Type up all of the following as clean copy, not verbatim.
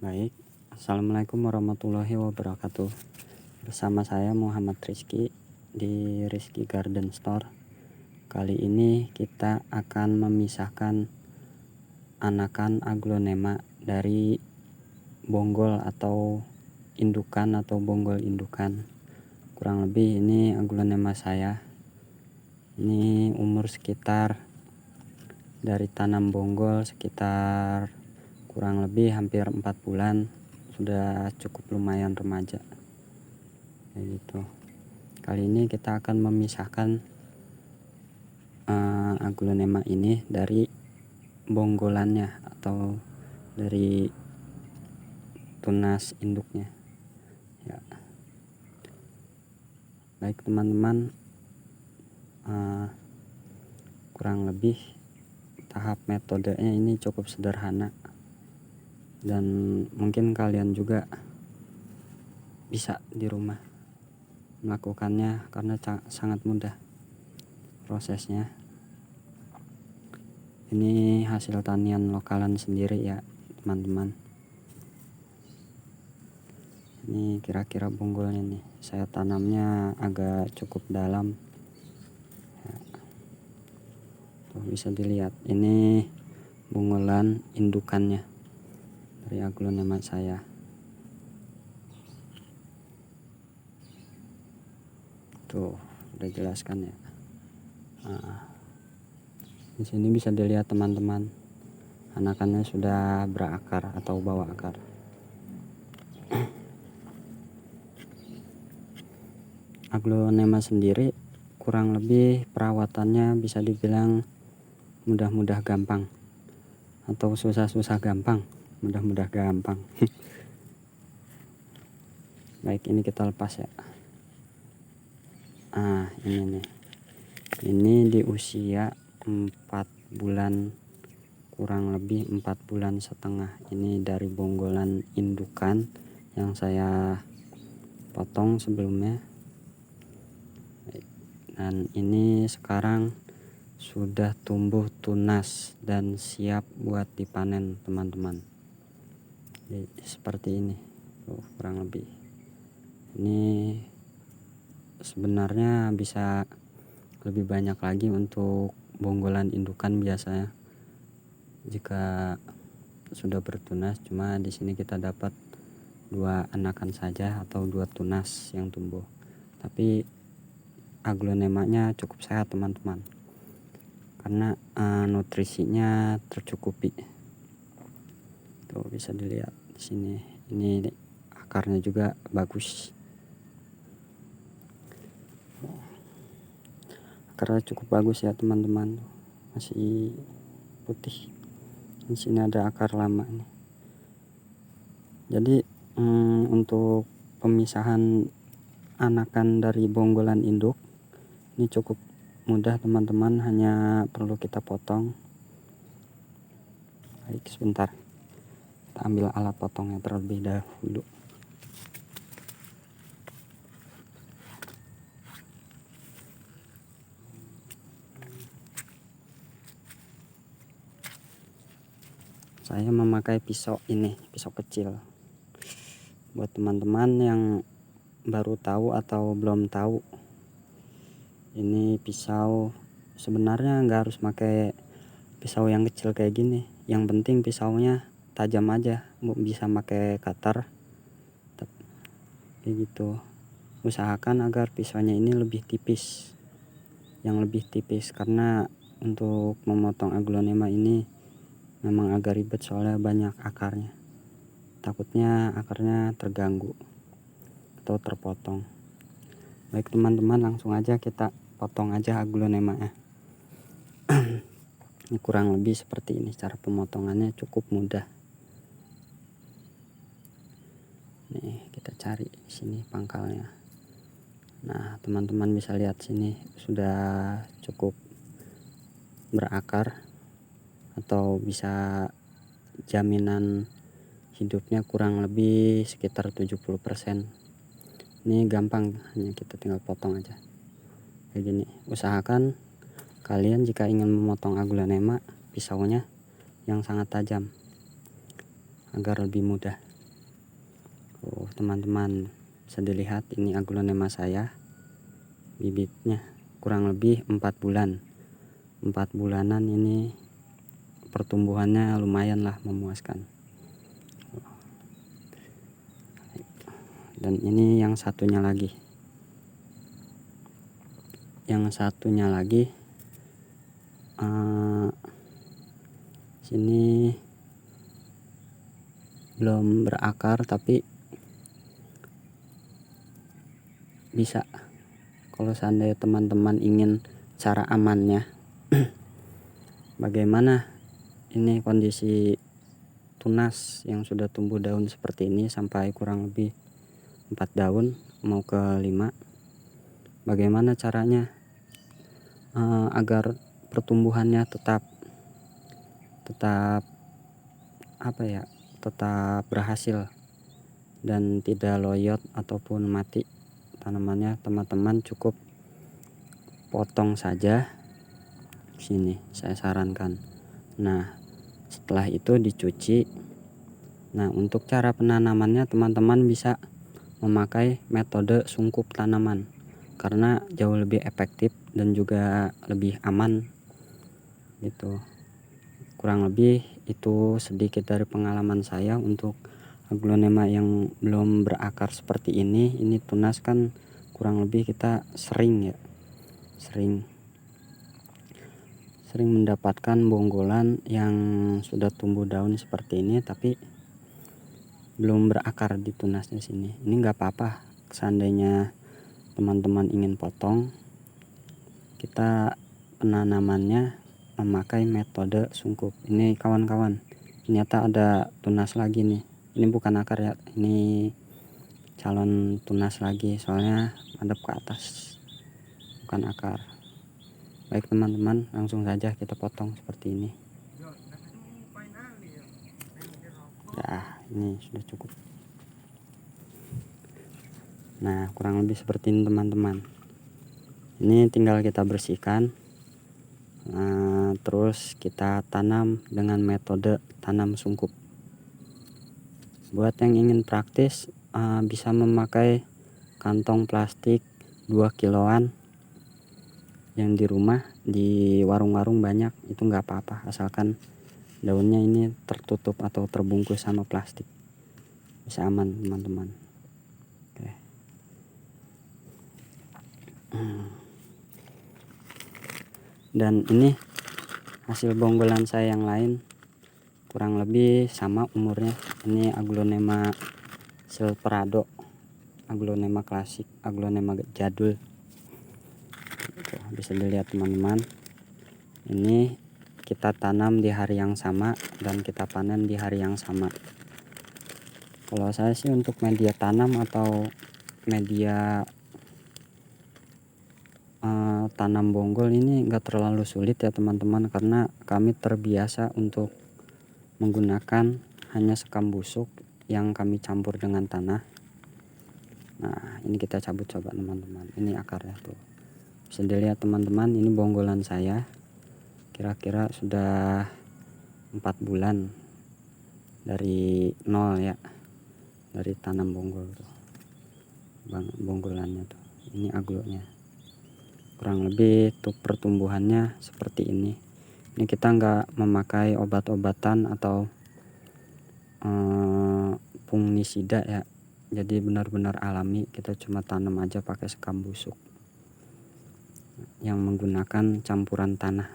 Baik, Assalamualaikum warahmatullahi wabarakatuh. Bersama saya Muhammad Rizky di Rizky Garden Store. Kali ini kita akan memisahkan anakan aglonema dari bonggol atau indukan atau bonggol indukan. Kurang lebih ini aglonema saya. Ini umur sekitar dari tanam bonggol sekitar kurang lebih hampir 4 bulan, sudah cukup lumayan remaja kayak gitu. Kali ini kita akan memisahkan aglonema ini dari bonggolannya atau dari tunas induknya ya. Baik teman-teman, kurang lebih tahap metodenya ini cukup sederhana dan mungkin kalian juga bisa di rumah melakukannya karena sangat mudah prosesnya. Ini hasil tanian lokalan sendiri ya teman-teman. Ini kira-kira bonggolnya nih, saya tanamnya agak cukup dalam ya. Tuh, bisa dilihat ini bonggolan indukannya dari aglonema saya. Tuh udah jelaskan ya. Di sini bisa dilihat teman-teman, anakannya sudah berakar atau bawa akar. Aglonema sendiri kurang lebih perawatannya bisa dibilang mudah-mudah gampang atau susah-susah gampang, mudah-mudah gampang. Baik, ini kita lepas ya. Ini nih, ini di usia 4 bulan, kurang lebih 4 bulan setengah. Ini dari bonggolan indukan yang saya potong sebelumnya. Dan ini sekarang sudah tumbuh tunas dan siap buat dipanen teman-teman. Jadi, seperti ini kurang lebih. Ini sebenarnya bisa lebih banyak lagi untuk bonggolan indukan biasanya jika sudah bertunas, cuma di sini kita dapat 2 anakan saja atau 2 tunas yang tumbuh. Tapi aglonemanya cukup sehat teman-teman, karena nutrisinya tercukupi. Tuh bisa dilihat di sini. Ini akarnya juga bagus. Akarnya cukup bagus ya teman-teman. Masih putih. Di sini ada akar lama nih. Jadi untuk pemisahan anakan dari bonggolan induk ini cukup mudah teman-teman, hanya perlu kita potong. Baik, sebentar, kita ambil alat potongnya terlebih dahulu. Saya memakai pisau ini, pisau kecil. Buat teman-teman yang baru tahu atau belum tahu, ini pisau sebenarnya nggak harus pakai pisau yang kecil kayak gini. Yang penting pisaunya tajam aja, bisa pakai cutter kayak gitu. Usahakan agar pisaunya ini lebih tipis, yang lebih tipis, karena untuk memotong aglonema ini memang agak ribet soalnya banyak akarnya. Takutnya akarnya terganggu atau terpotong. Baik teman-teman, langsung aja kita potong aja aglonemanya. Ini kurang lebih seperti ini, cara pemotongannya cukup mudah. Nih kita cari di sini pangkalnya. Nah teman-teman bisa lihat sini sudah cukup berakar, atau bisa jaminan hidupnya kurang lebih sekitar 70%. Ini gampang, hanya kita tinggal potong aja kayak gini. Usahakan kalian jika ingin memotong aglonema, pisaunya yang sangat tajam agar lebih mudah. Tuh teman-teman bisa dilihat, ini aglonema saya, bibitnya kurang lebih 4 bulan. 4 bulanan ini pertumbuhannya lumayan lah, memuaskan. Dan ini yang satunya lagi, sini belum berakar tapi bisa, kalau seandainya teman-teman ingin cara amannya bagaimana ini kondisi tunas yang sudah tumbuh daun seperti ini sampai kurang lebih 4 daun mau ke 5, bagaimana caranya agar pertumbuhannya tetap tetap berhasil dan tidak loyot ataupun mati tanamannya. Teman-teman cukup potong saja sini, saya sarankan. Nah setelah itu dicuci. Nah untuk cara penanamannya teman-teman bisa memakai metode sungkup tanaman karena jauh lebih efektif dan juga lebih aman gitu. Kurang lebih itu sedikit dari pengalaman saya untuk aglonema yang belum berakar seperti ini. Ini tunas kan kurang lebih kita sering mendapatkan bonggolan yang sudah tumbuh daun seperti ini tapi belum berakar di tunasnya sini. Ini nggak apa-apa, seandainya teman-teman ingin potong, kita penanamannya memakai metode sungkup. Ini kawan-kawan, ternyata ada tunas lagi nih. Ini bukan akar ya, ini calon tunas lagi, soalnya madep ke atas, bukan akar. Baik teman-teman, langsung saja kita potong seperti ini. Ya ini sudah cukup. Nah kurang lebih seperti ini teman-teman. Ini tinggal kita bersihkan, terus kita tanam dengan metode tanam sungkup. Buat yang ingin praktis bisa memakai kantong plastik 2 kiloan yang di rumah, di warung-warung banyak, itu nggak apa-apa asalkan daunnya ini tertutup atau terbungkus sama plastik, bisa aman teman-teman. Oke. Dan ini hasil bonggolan saya yang lain kurang lebih sama umurnya. Ini aglonema silverado, aglonema klasik, aglonema jadul. Tuh, bisa dilihat teman-teman, ini kita tanam di hari yang sama dan kita panen di hari yang sama. Kalau saya sih untuk media tanam atau media tanam bonggol ini enggak terlalu sulit ya teman-teman, karena kami terbiasa untuk menggunakan hanya sekam busuk yang kami campur dengan tanah. Nah ini kita cabut coba teman-teman, ini akarnya tuh bisa dilihat teman-teman. Ini bonggolan saya kira-kira sudah 4 bulan dari nol ya, dari tanam bonggol tuh bonggolannya tuh. Ini aglonya kurang lebih tuh pertumbuhannya seperti ini. Ini kita nggak memakai obat-obatan atau fungisida ya, jadi benar-benar alami. Kita cuma tanam aja pakai sekam busuk yang menggunakan campuran tanah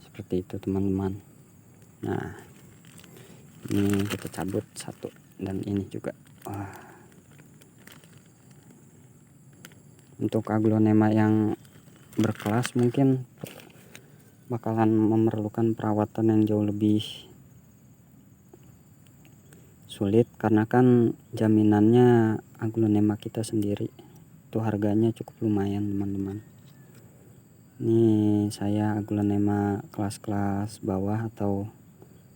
seperti itu teman-teman. Nah ini kita cabut satu, dan ini juga. Untuk aglonema yang berkelas mungkin bakalan memerlukan perawatan yang jauh lebih sulit, karena kan jaminannya aglonema kita sendiri itu harganya cukup lumayan teman-teman. Ini saya aglonema kelas-kelas bawah atau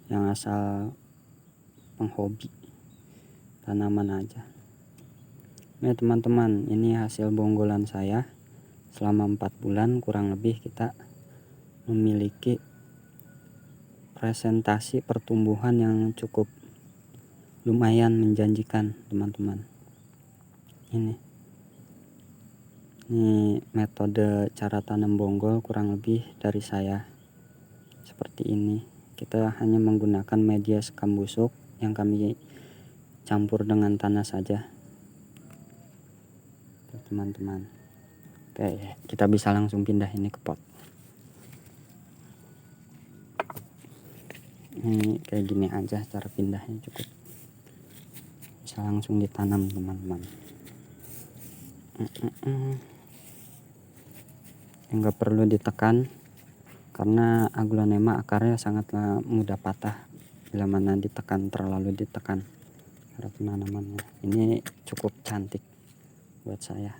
yang asal penghobi tanaman aja. Nah teman-teman, ini hasil bonggolan saya selama 4 bulan. Kurang lebih kita memiliki presentasi pertumbuhan yang cukup lumayan menjanjikan teman-teman. Ini metode cara tanam bonggol kurang lebih dari saya seperti ini. Kita hanya menggunakan media sekam busuk yang kami campur dengan tanah saja teman-teman. Oke, kita bisa langsung pindah ini ke pot. Ini kayak gini aja cara pindahnya, cukup bisa langsung ditanam teman-teman. Enggak perlu ditekan karena aglonema akarnya sangatlah mudah patah bila mana terlalu ditekan cara penanamannya. Ini cukup cantik buat saya.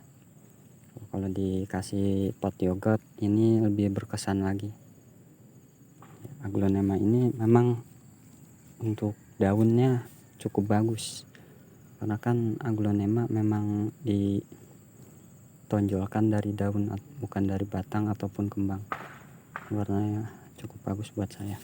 Kalau dikasih pot yogurt ini lebih berkesan lagi. Aglonema ini memang untuk daunnya cukup bagus karena kan aglonema memang ditonjolkan dari daun, bukan dari batang ataupun kembang. Warnanya cukup bagus buat saya.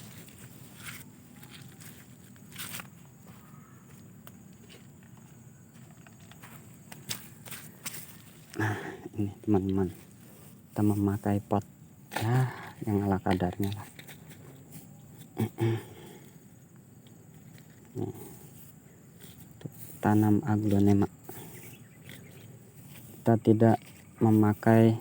Nah ini teman-teman, kita memakai pot ya yang ala kadarnya lah. Untuk tanam aglonema kita tidak memakai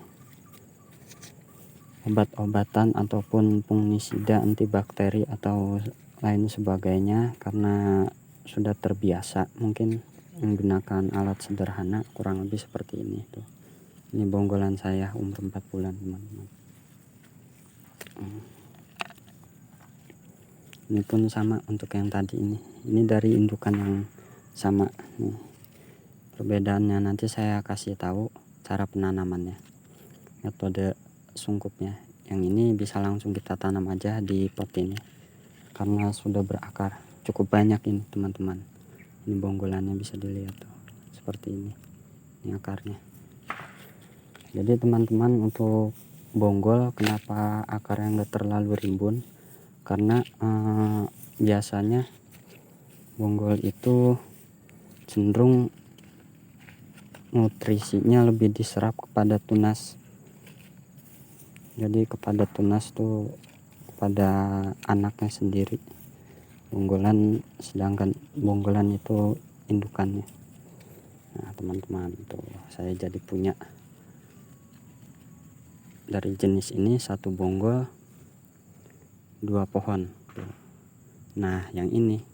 obat-obatan ataupun fungisida, antibakteri atau lain sebagainya karena sudah terbiasa mungkin menggunakan alat sederhana kurang lebih seperti ini tuh. Ini bonggolan saya umur 4 bulan teman-teman. Ini pun sama untuk yang tadi ini dari indukan yang sama nih. Perbedaannya nanti saya kasih tahu cara penanamannya, metode sungkupnya. Yang ini bisa langsung kita tanam aja di pot ini karena sudah berakar cukup banyak ini teman-teman. Ini bonggolannya bisa dilihat tuh seperti ini akarnya. Jadi teman-teman, untuk bonggol kenapa akarnya nggak terlalu rimbun, karena biasanya bonggol itu cenderung nutrisinya lebih diserap kepada tunas. Jadi kepada tunas tuh kepada anaknya sendiri bonggolan, sedangkan bonggolan itu indukannya. Nah teman-teman, tuh saya jadi punya dari jenis ini 1 bonggol 2 pohon. Nah yang ini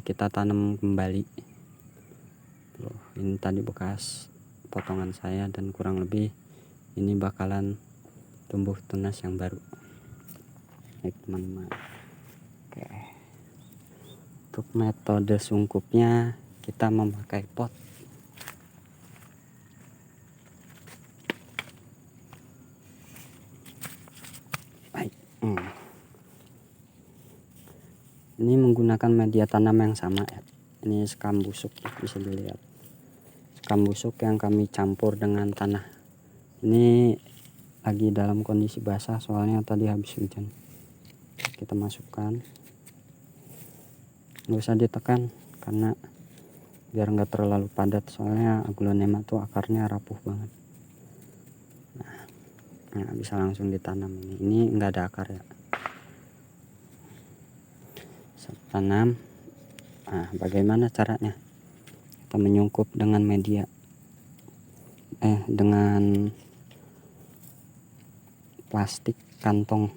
kita tanam kembali. Ini tadi bekas potongan saya dan kurang lebih ini bakalan tumbuh tunas yang baru. Baik teman-teman. Oke. Untuk metode sungkupnya kita memakai pot. Baik. Ini menggunakan media tanam yang sama ya. Ini sekam busuk, bisa dilihat. Sekam busuk yang kami campur dengan tanah. Ini lagi dalam kondisi basah soalnya tadi habis hujan. Kita masukkan. Nggak usah ditekan karena biar nggak terlalu padat, soalnya aglonema tuh akarnya rapuh banget. Nah bisa langsung ditanam. Ini nggak ada akar ya. Tanam. Nah bagaimana caranya? Kita menyungkup dengan media dengan plastik kantong.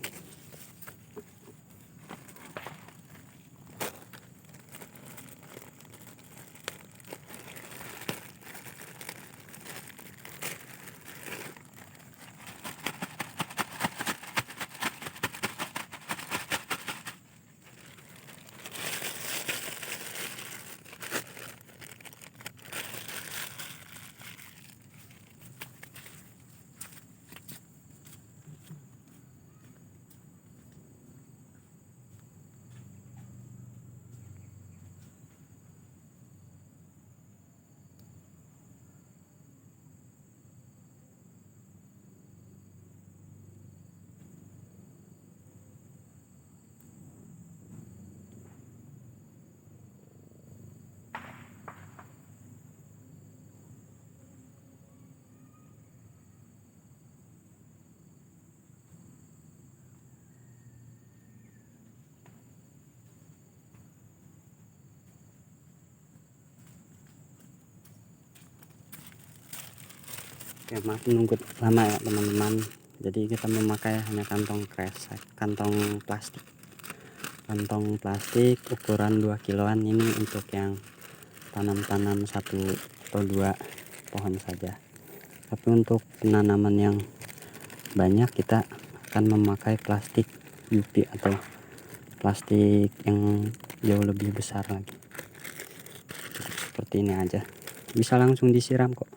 Oke, maaf menunggu lama ya teman-teman. Jadi kita memakai hanya kantong kresek, kantong plastik ukuran 2 kiloan. Ini untuk yang tanam-tanam 1 atau 2 pohon saja. Tapi untuk penanaman yang banyak kita akan memakai plastik UP atau plastik yang jauh lebih besar lagi. Seperti ini aja, bisa langsung disiram kok.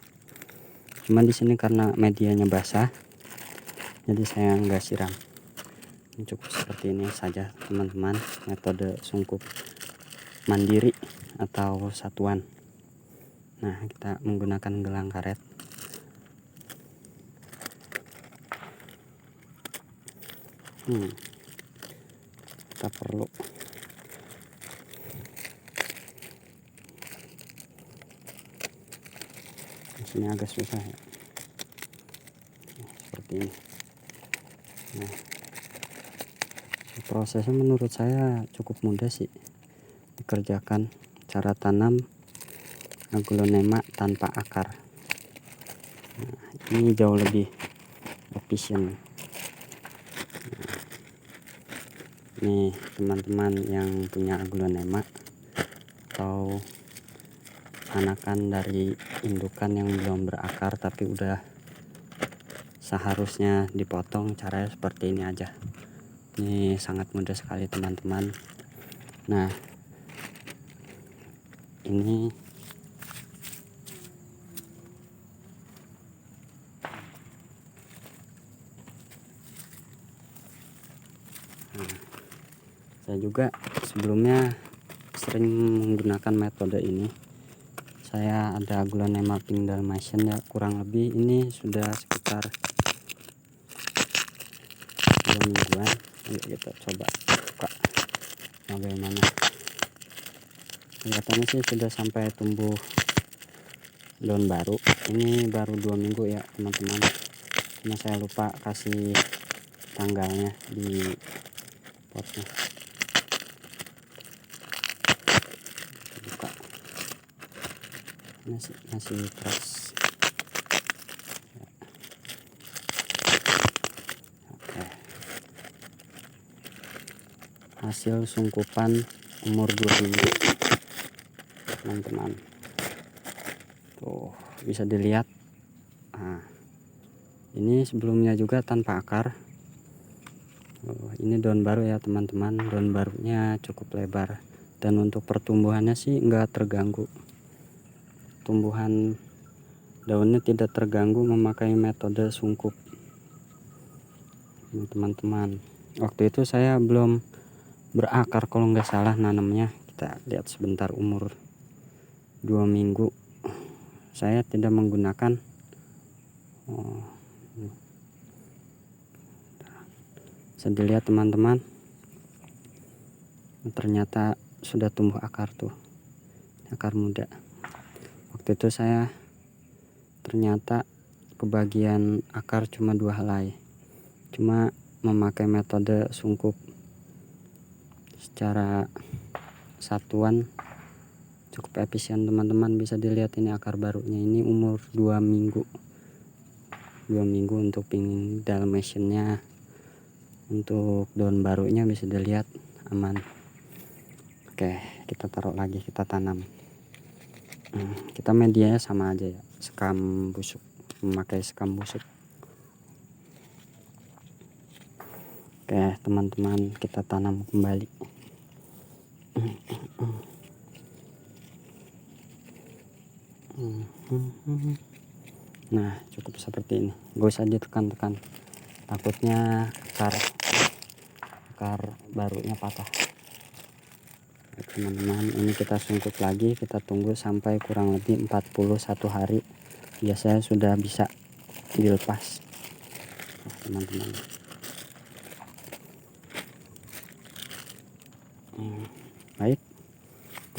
Cuman di sini karena medianya basah, jadi saya nggak siram. Ini cukup seperti ini saja teman-teman, metode sungkup mandiri atau satuan. Nah, kita menggunakan gelang karet. Kita perlu ini agak susah ya, seperti ini. Nah, prosesnya menurut saya cukup mudah sih dikerjakan. Cara tanam aglonema tanpa akar, nah, ini jauh lebih efisien. Nih teman-teman yang punya aglonema atau anakan dari indukan yang belum berakar tapi udah seharusnya dipotong, caranya seperti ini aja. Ini sangat mudah sekali teman-teman. Nah, ini saya juga sebelumnya sering menggunakan metode ini. Saya ada aglonema pink dalmatian ya, kurang lebih ini sudah sekitar 2 mingguan. Ayo kita coba buka bagaimana. Kelihatannya sih sudah sampai tumbuh daun baru. Ini baru 2 minggu ya teman-teman, cuma saya lupa kasih tanggalnya di potnya. Buka, masih keras. Oke, hasil sungkupan umur 2 minggu teman-teman. Tuh bisa dilihat. Nah, ini sebelumnya juga tanpa akar. Ini daun baru ya teman-teman, daun barunya cukup lebar, dan untuk pertumbuhannya sih enggak terganggu. Tumbuhan daunnya tidak terganggu memakai metode sungkup teman-teman. Waktu itu saya belum berakar kalau nggak salah nanamnya. Kita lihat sebentar, umur 2 minggu. Saya tidak menggunakan bisa dilihat teman-teman, ternyata sudah tumbuh akar tuh, akar muda. Waktu itu saya ternyata kebagian akar cuma 2 helai, cuma memakai metode sungkup secara satuan cukup efisien teman-teman. Bisa dilihat ini akar barunya, ini umur 2 minggu untuk pink dalmatiannya. Untuk daun barunya bisa dilihat aman. Oke, kita taruh lagi, kita tanam. Kita medianya sama aja ya, sekam busuk, memakai sekam busuk. Oke teman-teman, kita tanam kembali. Nah, cukup seperti ini, gak usah ditekan-tekan, takutnya akar barunya patah. Teman-teman, ini kita sungkup lagi, kita tunggu sampai kurang lebih 41 hari, biasanya sudah bisa dilepas teman-teman. Baik,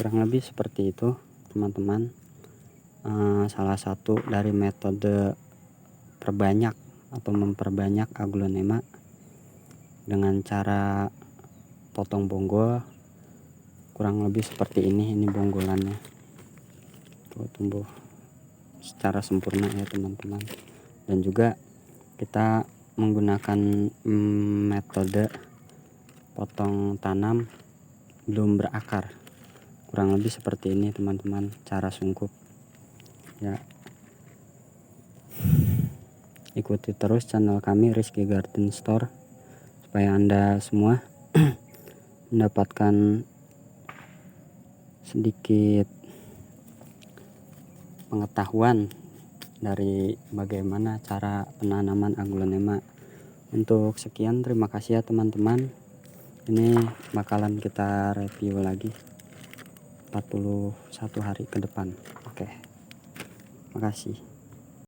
kurang lebih seperti itu teman-teman. Salah satu dari metode perbanyak atau memperbanyak aglonema dengan cara potong bonggol, kurang lebih seperti ini. Ini bonggolannya tuh tumbuh secara sempurna ya teman-teman. dan juga kita menggunakan metode potong tanam belum berakar, kurang lebih seperti ini teman-teman cara sungkup ya. Ikuti terus channel kami Rizky Garden Store supaya Anda semua mendapatkan sedikit pengetahuan dari bagaimana cara penanaman Aglonema. Untuk sekian, terima kasih ya teman-teman. Ini bakalan kita review lagi 41 hari ke depan. Oke, makasih.